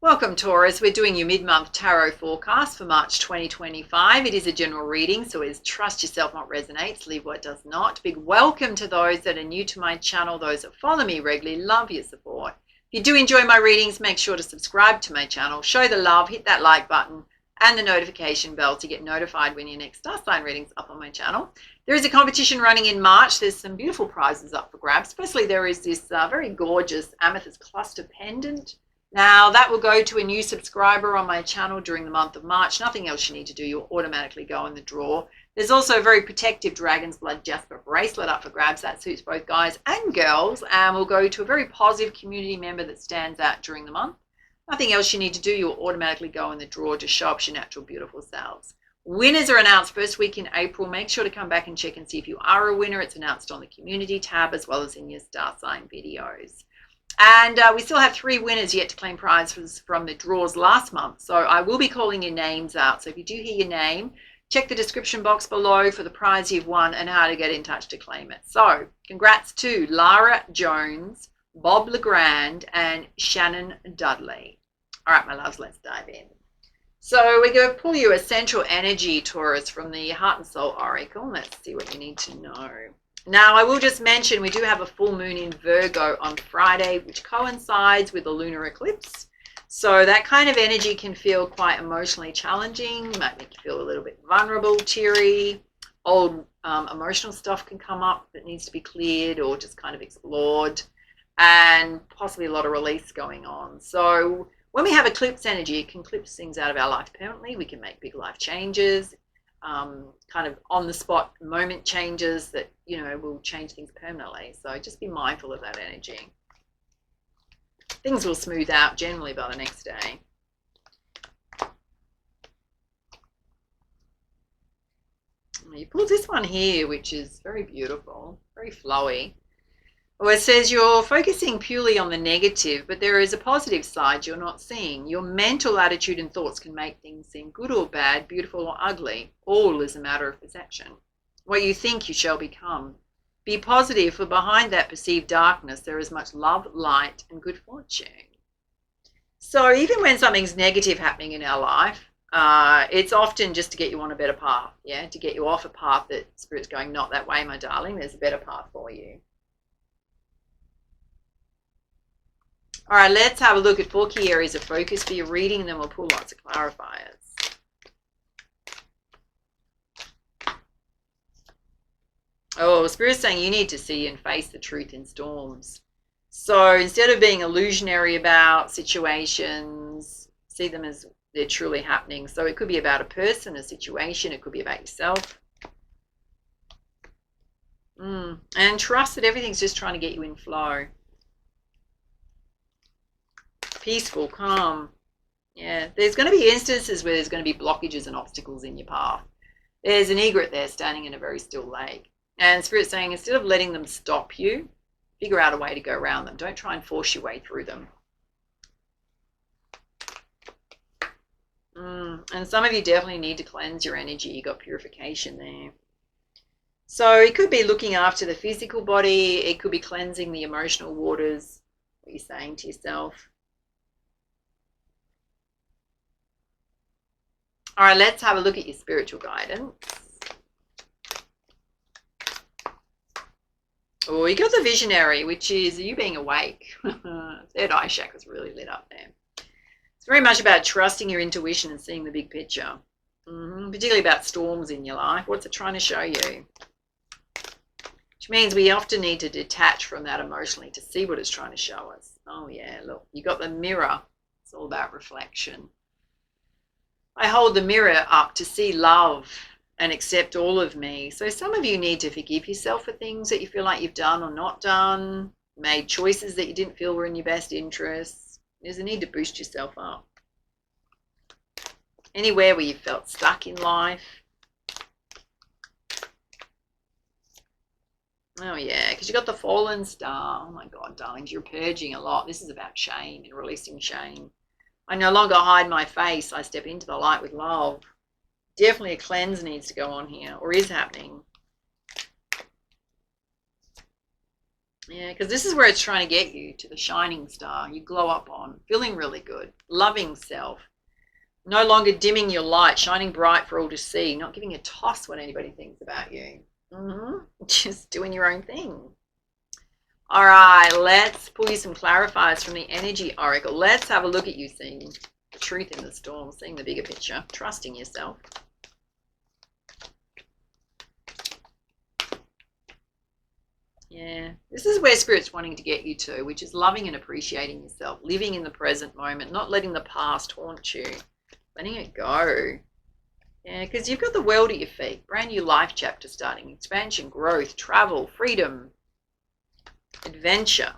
Welcome, Taurus. We're doing your mid-month tarot forecast for March 2025. It is a general reading, so it's trust yourself what resonates, leave what does not. Big welcome to those that are new to my channel, those that follow me regularly. Love your support. If you do enjoy my readings, make sure to subscribe to my channel, show the love, hit that like button and the notification bell to get notified when your next star sign reading's up on my channel. There is a competition running in March. There's some beautiful prizes up for grabs. Firstly, there is this very gorgeous amethyst cluster pendant. Now, that will go to a new subscriber on my channel during the month of March. Nothing else you need to do. You'll automatically go in the draw. There's also a very protective Dragon's Blood Jasper bracelet up for grabs. That suits both guys and girls, and will go to a very positive community member that stands out during the month. Nothing else you need to do. You'll automatically go in the draw to show up your natural, beautiful selves. Winners are announced first week in April. Make sure to come back and check and see if you are a winner. It's announced on the community tab as well as in your star sign videos. And we still have 3 winners yet to claim prizes from the draws last month. So I will be calling your names out. So if you do hear your name, check the description box below for the prize you've won and how to get in touch to claim it. So congrats to Lara Jones, Bob Legrand, and Shannon Dudley. All right, my loves, let's dive in. So we're going to pull you essential energy, Taurus, from the Heart and Soul Oracle. Let's see what you need to know. Now, I will just mention we do have a full moon in Virgo on Friday, which coincides with the lunar eclipse. So that kind of energy can feel quite emotionally challenging, might make you feel a little bit vulnerable, teary. Old emotional stuff can come up that needs to be cleared or just kind of explored, and possibly a lot of release going on. So when we have eclipse energy, it can clip things out of our life permanently. We can make big life changes. Kind of on the spot moment changes that, you know, will change things permanently. So just be mindful of that energy. Things will smooth out generally by the next day. You pulled this one here, which is very beautiful, very flowy. Well, it says you're focusing purely on the negative, but there is a positive side you're not seeing. Your mental attitude and thoughts can make things seem good or bad, beautiful or ugly. All is a matter of perception. What you think you shall become. Be positive, for behind that perceived darkness, there is much love, light, and good fortune. So even when something's negative happening in our life, it's often just to get you on a better path, yeah, to get you off a path that Spirit's going, not that way, my darling. There's a better path for you. All right, let's have a look at 4 key areas of focus for your reading, and then we'll pull lots of clarifiers. Oh, Spirit's saying you need to see and face the truth in storms. So instead of being illusionary about situations, see them as they're truly happening. So it could be about a person, a situation. It could be about yourself. And trust that everything's just trying to get you in flow. Peaceful, calm. Yeah, there's going to be instances where there's going to be blockages and obstacles in your path. There's an egret there standing in a very still lake. And Spirit's saying instead of letting them stop you, figure out a way to go around them. Don't try and force your way through them. And some of you definitely need to cleanse your energy. You got purification there. So it could be looking after the physical body. It could be cleansing the emotional waters. What you're saying to yourself. All right, let's have a look at your spiritual guidance. Oh, you got the visionary, which is you being awake. Third eye chakra's really lit up there. It's very much about trusting your intuition and seeing the big picture. Particularly about storms in your life. What's it trying to show you? Which means we often need to detach from that emotionally to see what it's trying to show us. Oh yeah, look, you got the mirror. It's all about reflection. I hold the mirror up to see love and accept all of me. So some of you need to forgive yourself for things that you feel like you've done or not done, made choices that you didn't feel were in your best interests. There's a need to boost yourself up. Anywhere where you felt stuck in life. Oh yeah, because you got the fallen star. Oh my God, darlings, you're purging a lot. This is about shame and releasing shame. I no longer hide my face. I step into the light with love. Definitely a cleanse needs to go on here, or is happening. Yeah, because this is where it's trying to get you to the shining star. You glow up on, feeling really good, loving self. No longer dimming your light, shining bright for all to see, not giving a toss what anybody thinks about you. Just doing your own thing. All right, let's pull you some clarifiers from the Energy Oracle. Let's have a look at you seeing the truth in the storm, seeing the bigger picture, trusting yourself. Yeah, this is where Spirit's wanting to get you to, which is loving and appreciating yourself, living in the present moment, not letting the past haunt you, letting it go. Yeah, because you've got the world at your feet, brand new life chapter starting, expansion, growth, travel, freedom, adventure.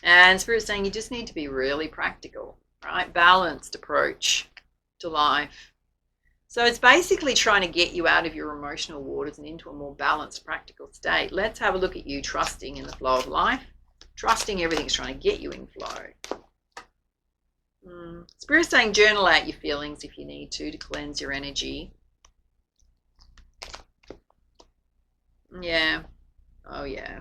And Spirit's saying you just need to be really practical, right? Balanced approach to life. So it's basically trying to get you out of your emotional waters and into a more balanced, practical state. Let's have a look at you trusting in the flow of life, trusting everything's trying to get you in flow. Spirit's saying journal out your feelings if you need to cleanse your energy. Yeah. Oh, yeah.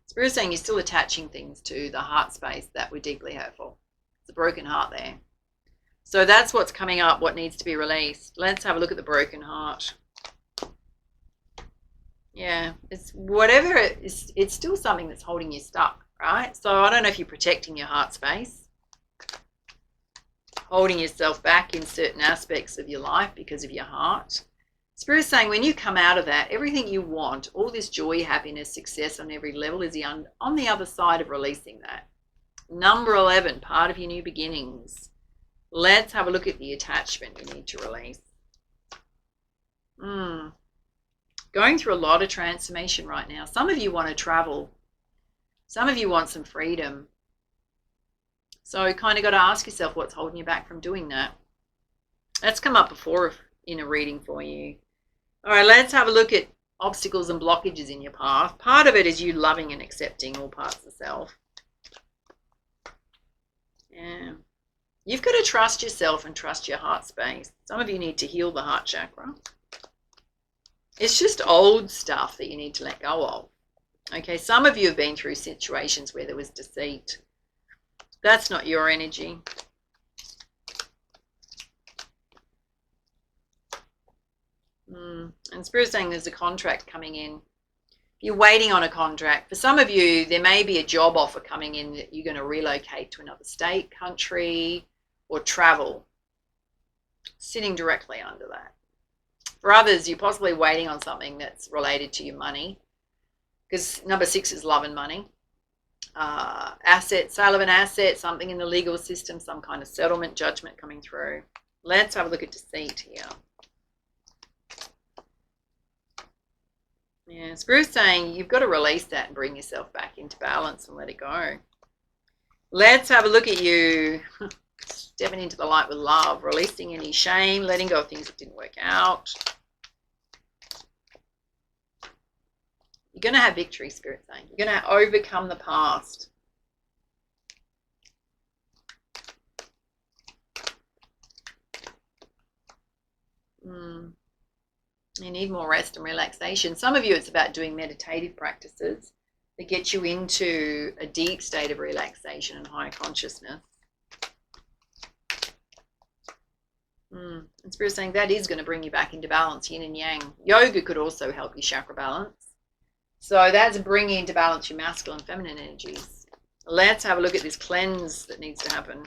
Spirit's saying you're still attaching things to the heart space that were deeply hurtful. It's a broken heart there. So that's what's coming up, what needs to be released. Let's have a look at the broken heart. Yeah, it's whatever it is, it's still something that's holding you stuck, right? So I don't know if you're protecting your heart space, holding yourself back in certain aspects of your life because of your heart. Spirit's saying when you come out of that, everything you want, all this joy, happiness, success on every level is on the other side of releasing that. Number 11, part of your new beginnings. Let's have a look at the attachment you need to release. Going through a lot of transformation right now. Some of you want to travel. Some of you want some freedom. So you kind of got to ask yourself what's holding you back from doing that. That's come up before in a reading for you. All right, let's have a look at obstacles and blockages in your path. Part of it is you loving and accepting all parts of self. Yeah. You've got to trust yourself and trust your heart space. Some of you need to heal the heart chakra. It's just old stuff that you need to let go of. Okay, some of you have been through situations where there was deceit. That's not your energy. And Spirit's saying there's a contract coming in. You're waiting on a contract. For some of you, there may be a job offer coming in that you're going to relocate to another state, country, or travel, sitting directly under that. For others, you're possibly waiting on something that's related to your money, because number 6 is love and money. Asset, sale of an asset, something in the legal system, some kind of settlement, judgment coming through. Let's have a look at deceit here. Yeah, Spirit's saying you've got to release that and bring yourself back into balance and let it go. Let's have a look at you stepping into the light with love, releasing any shame, letting go of things that didn't work out. You're going to have victory, Spirit's saying. You're going to overcome the past. You need more rest and relaxation. Some of you, it's about doing meditative practices that get you into a deep state of relaxation and higher consciousness. And Spirit's saying that is going to bring you back into balance, yin and yang. Yoga could also help you chakra balance. So that's bringing into balance your masculine and feminine energies. Let's have a look at this cleanse that needs to happen.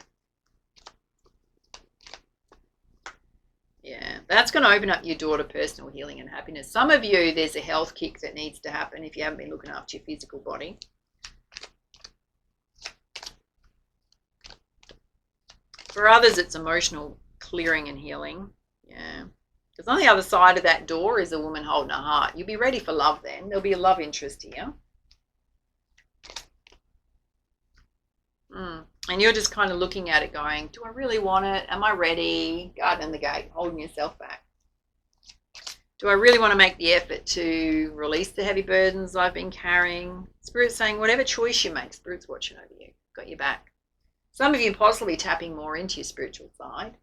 Yeah, that's going to open up your door to personal healing and happiness. Some of you, there's a health kick that needs to happen if you haven't been looking after your physical body. For others, it's emotional clearing and healing. Yeah, because on the other side of that door is a woman holding a heart. You'll be ready for love then. There'll be a love interest here. And you're just kind of looking at it going, do I really want it? Am I ready? Guarding the gate, holding yourself back. Do I really want to make the effort to release the heavy burdens I've been carrying? Spirit's saying whatever choice you make, Spirit's watching over you. Got your back. Some of you possibly tapping more into your spiritual side.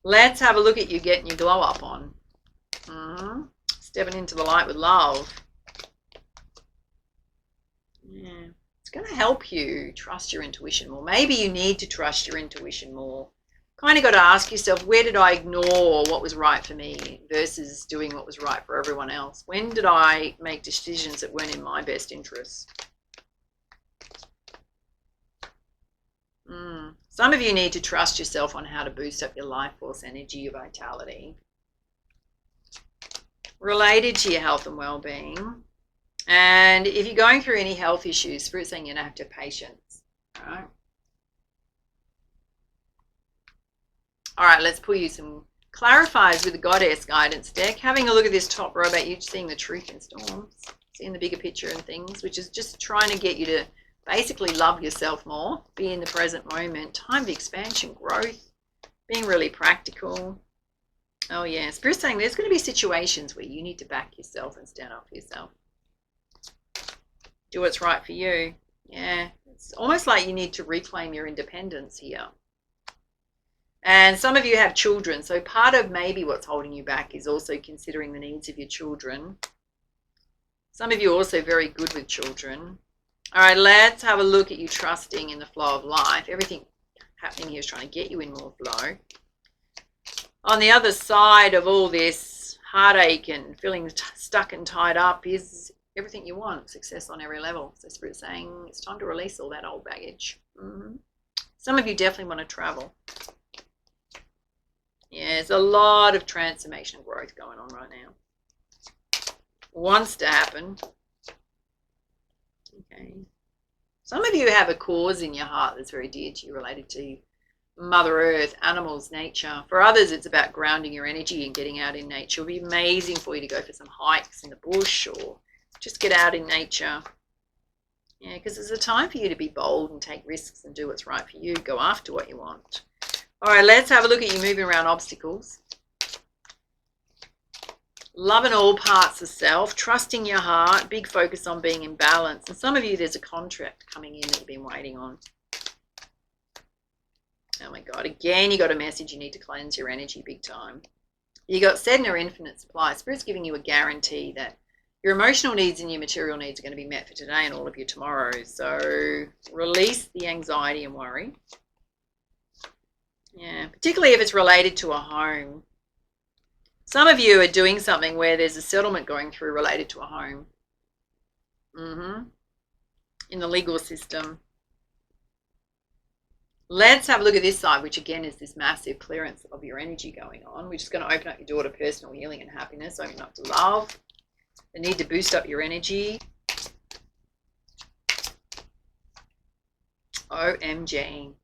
Let's have a look at you getting your glow up on. Stepping into the light with love. Yeah. It's going to help you trust your intuition more. Maybe you need to trust your intuition more. Kind of got to ask yourself, where did I ignore what was right for me versus doing what was right for everyone else? When did I make decisions that weren't in my best interest? Some of you need to trust yourself on how to boost up your life force energy, your vitality. Related to your health and well-being. And if you're going through any health issues, Spirit's saying you're going to have to have patience. All right. All right, let's pull you some clarifiers with the Goddess Guidance deck. Having a look at this top row about you seeing the truth in storms, seeing the bigger picture and things, which is just trying to get you to basically love yourself more, be in the present moment, time of expansion, growth, being really practical. Oh yeah, Spirit's saying there's going to be situations where you need to back yourself and stand up for yourself. Do what's right for you. Yeah, it's almost like you need to reclaim your independence here. And some of you have children, so part of maybe what's holding you back is also considering the needs of your children. Some of you are also very good with children. All right, let's have a look at you trusting in the flow of life. Everything happening here is trying to get you in more flow. On the other side of all this heartache and feeling stuck and tied up is everything you want, success on every level. So Spirit's saying it's time to release all that old baggage. Some of you definitely want to travel. Yeah, there's a lot of transformation and growth going on right now. Wants to happen. Okay. Some of you have a cause in your heart that's very dear to you, related to Mother Earth, animals, nature. For others, it's about grounding your energy and getting out in nature. It'll be amazing for you to go for some hikes in the bush or just get out in nature. Yeah, because it's a time for you to be bold and take risks and do what's right for you. Go after what you want. All right, let's have a look at you moving around obstacles. Loving all parts of self, trusting your heart, big focus on being in balance. And some of you, there's a contract coming in that you've been waiting on. Oh my God, again, you got a message. You need to cleanse your energy big time. You got said in your infinite supply. Spirit's giving you a guarantee that your emotional needs and your material needs are going to be met for today and all of your tomorrows. So release the anxiety and worry. Yeah, particularly if it's related to a home. Some of you are doing something where there's a settlement going through related to a home. In the legal system. Let's have a look at this side, which again is this massive clearance of your energy going on. We're just going to open up your door to personal healing and happiness, open up to love. The need to boost up your energy. OMG.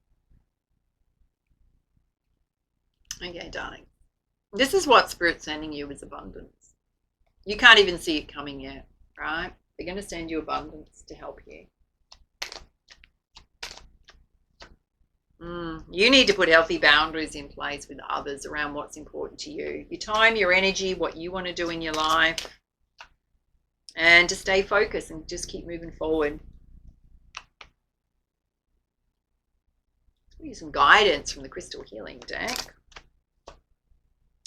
Okay, darling. This is what Spirit's sending you, is abundance. You can't even see it coming yet, right? They're going to send you abundance to help you. You need to put healthy boundaries in place with others around what's important to you. Your time, your energy, what you want to do in your life. And to stay focused and just keep moving forward. Let's use some guidance from the Crystal Healing deck.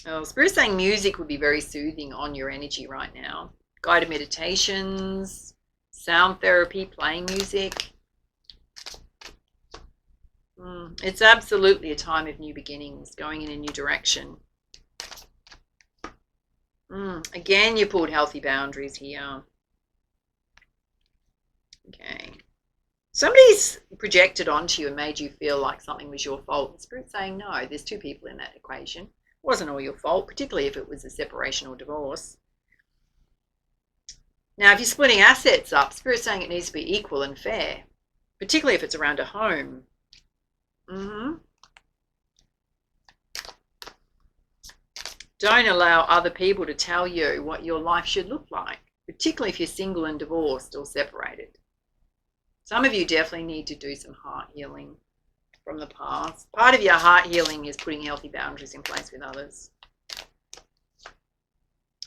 Oh, Spirit's saying music would be very soothing on your energy right now. Guided meditations, sound therapy, playing music. It's absolutely a time of new beginnings, going in a new direction. Again, you pulled healthy boundaries here. Okay. Somebody's projected onto you and made you feel like something was your fault. Spirit's saying, no, there's two people in that equation. It wasn't all your fault, particularly if it was a separation or divorce. Now, if you're splitting assets up, Spirit's saying it needs to be equal and fair, particularly if it's around a home. Don't allow other people to tell you what your life should look like, particularly if you're single and divorced or separated. Some of you definitely need to do some heart healing from the past. Part of your heart healing is putting healthy boundaries in place with others.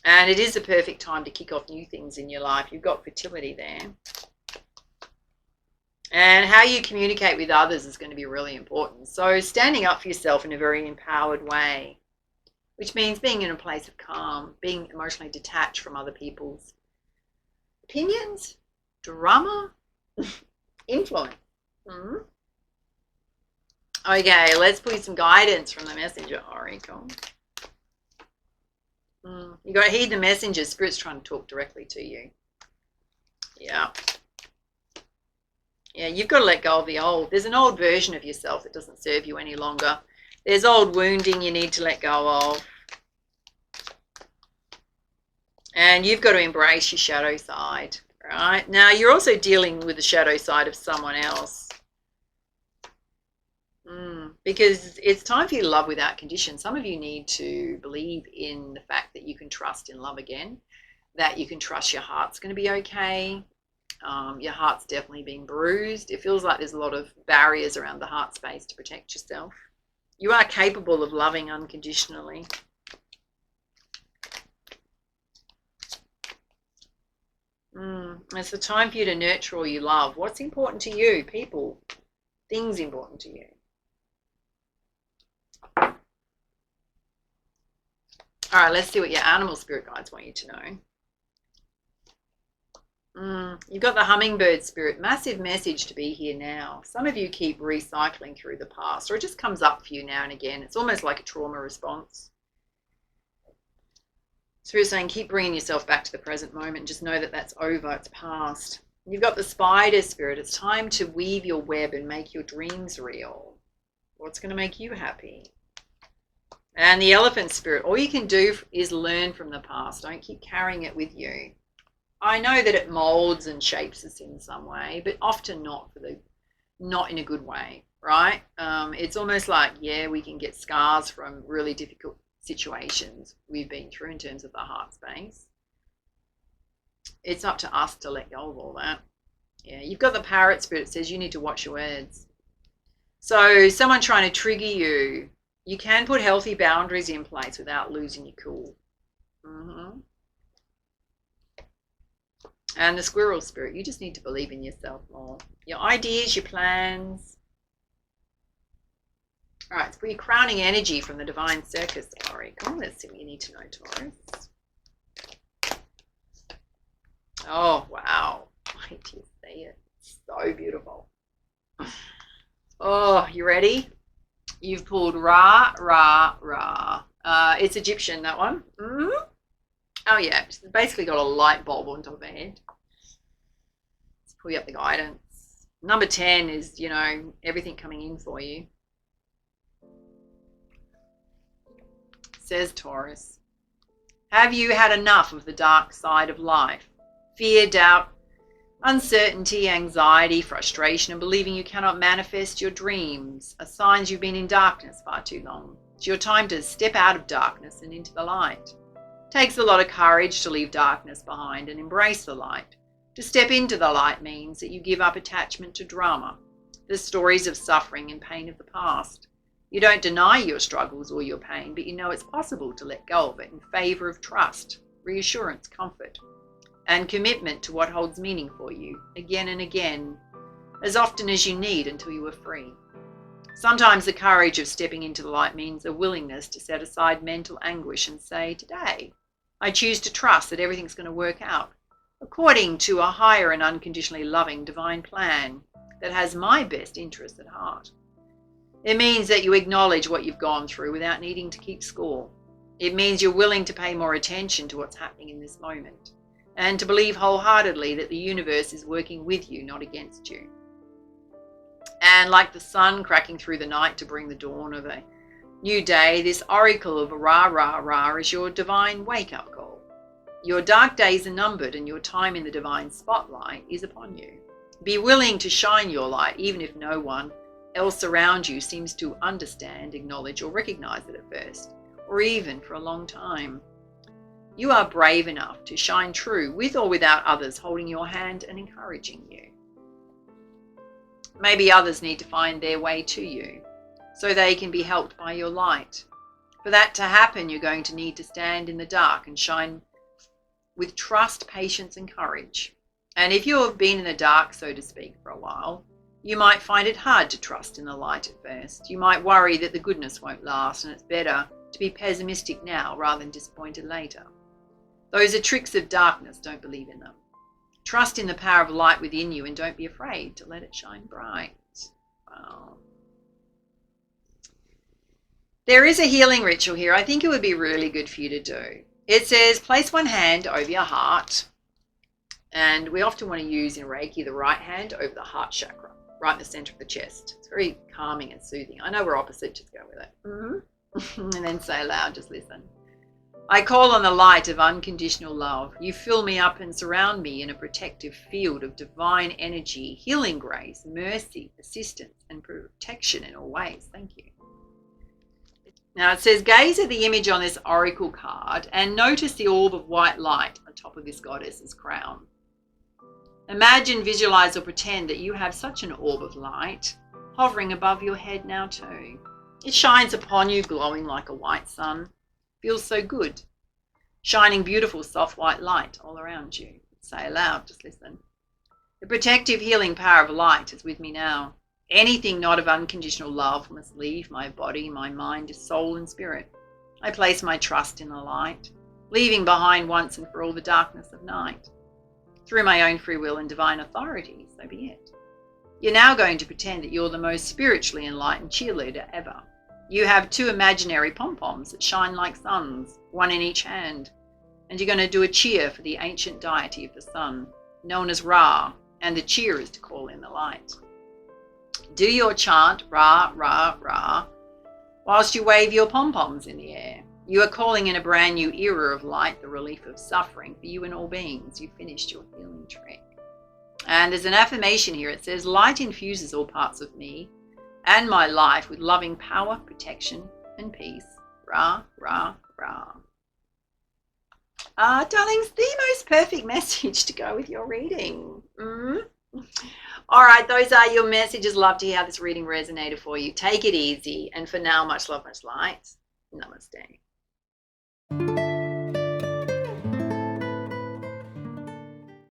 And it is the perfect time to kick off new things in your life. You've got fertility there. And how you communicate with others is going to be really important. So standing up for yourself in a very empowered way, which means being in a place of calm, being emotionally detached from other people's opinions, drama, influence. Okay, let's put some guidance from the messenger oracle. You got to heed the messenger. Spirit's trying to talk directly to you. Yeah, you've got to let go of the old. There's an old version of yourself that doesn't serve you any longer. There's old wounding you need to let go of. And you've got to embrace your shadow side, right? Now, you're also dealing with the shadow side of someone else. Because it's time for you to love without condition. Some of you need to believe in the fact that you can trust in love again, that you can trust your heart's going to be okay. Your heart's definitely been bruised. It feels like there's a lot of barriers around the heart space to protect yourself. You are capable of loving unconditionally. It's the time for you to nurture all you love. What's important to you? People, things important to you. All right, let's see what your animal spirit guides want you to know. You've got the hummingbird spirit. Massive message to be here now. Some of you keep recycling through the past, or it just comes up for you now and again. It's almost like a trauma response. Spirit saying keep bringing yourself back to the present moment. Just know that that's over. It's past. You've got the spider spirit. It's time to weave your web and make your dreams real. What's going to make you happy? And the elephant spirit, all you can do is learn from the past. Don't keep carrying it with you. I know that it molds and shapes us in some way, but often not in a good way, right? It's almost like, we can get scars from really difficult situations we've been through in terms of the heart space. It's up to us to let go of all that. You've got the parrot spirit that says you need to watch your words. So someone trying to trigger you, you can put healthy boundaries in place without losing your cool. And the squirrel spirit, you just need to believe in yourself more. Your ideas, your plans. All right, so for your crowning energy from the Divine Circus oracle, let's see what you need to know, Taurus. Oh, wow. Wait till you see it. It's so beautiful. Oh, you ready? You've pulled Ra, Ra, Ra. It's Egyptian, that one. Oh, yeah. It's basically got a light bulb on top of her head. Let's pull you up the guidance. Number 10 is, everything coming in for you. Says Taurus, have you had enough of the dark side of life? Fear, doubt, uncertainty, anxiety, frustration, and believing you cannot manifest your dreams are signs you've been in darkness far too long. It's your time to step out of darkness and into the light. It takes a lot of courage to leave darkness behind and embrace the light. To step into the light means that you give up attachment to drama, the stories of suffering and pain of the past. You don't deny your struggles or your pain, but you know it's possible to let go of it in favor of trust, reassurance, comfort, and commitment to what holds meaning for you again and again, as often as you need until you are free. Sometimes the courage of stepping into the light means a willingness to set aside mental anguish and say, today, I choose to trust that everything's going to work out according to a higher and unconditionally loving divine plan that has my best interests at heart. It means that you acknowledge what you've gone through without needing to keep score. It means you're willing to pay more attention to what's happening in this moment and to believe wholeheartedly that the universe is working with you, not against you. And like the sun cracking through the night to bring the dawn of a new day, this oracle of Ra, Ra, Ra is your divine wake-up call. Your dark days are numbered and your time in the divine spotlight is upon you. Be willing to shine your light even if no one else around you seems to understand, acknowledge, or recognize it at first, or even for a long time. You are brave enough to shine true with or without others holding your hand and encouraging you. Maybe others need to find their way to you so they can be helped by your light. For that to happen, you're going to need to stand in the dark and shine with trust, patience, and courage. And if you have been in the dark, so to speak, for a while, you might find it hard to trust in the light at first. You might worry that the goodness won't last, and it's better to be pessimistic now rather than disappointed later. Those are tricks of darkness. Don't believe in them. Trust in the power of light within you and don't be afraid to let it shine bright. Wow. There is a healing ritual here. I think it would be really good for you to do. It says place one hand over your heart, and we often want to use in Reiki the right hand over the heart chakra, right in the center of the chest. It's very calming and soothing. I know we're opposite, just go with it. And then say aloud, just listen. I call on the light of unconditional love. You fill me up and surround me in a protective field of divine energy, healing grace, mercy, assistance, and protection in all ways. Thank you. Now it says, gaze at the image on this oracle card and notice the orb of white light on top of this goddess's crown. Imagine, visualize, or pretend that you have such an orb of light hovering above your head now too. It shines upon you, glowing like a white sun. Feels so good. Shining beautiful, soft white light all around you. Say aloud, just listen. The protective healing power of light is with me now. Anything not of unconditional love must leave my body, my mind, soul, and spirit. I place my trust in the light, leaving behind once and for all the darkness of night. Through my own free will and divine authority, so be it. You're now going to pretend that you're the most spiritually enlightened cheerleader ever. You have 2 imaginary pom-poms that shine like suns, one in each hand, and you're going to do a cheer for the ancient deity of the sun, known as Ra, and the cheer is to call in the light. Do your chant, Ra, Ra, Ra, whilst you wave your pom-poms in the air. You are calling in a brand new era of light, the relief of suffering for you and all beings. You finished your healing trick. And as an affirmation here, it says, light infuses all parts of me and my life with loving power, protection, and peace. Ra, Ra, Ra. Darlings, the most perfect message to go with your reading. All right, those are your messages. Love to hear how this reading resonated for you. Take it easy. And for now, much love, much light. Namaste.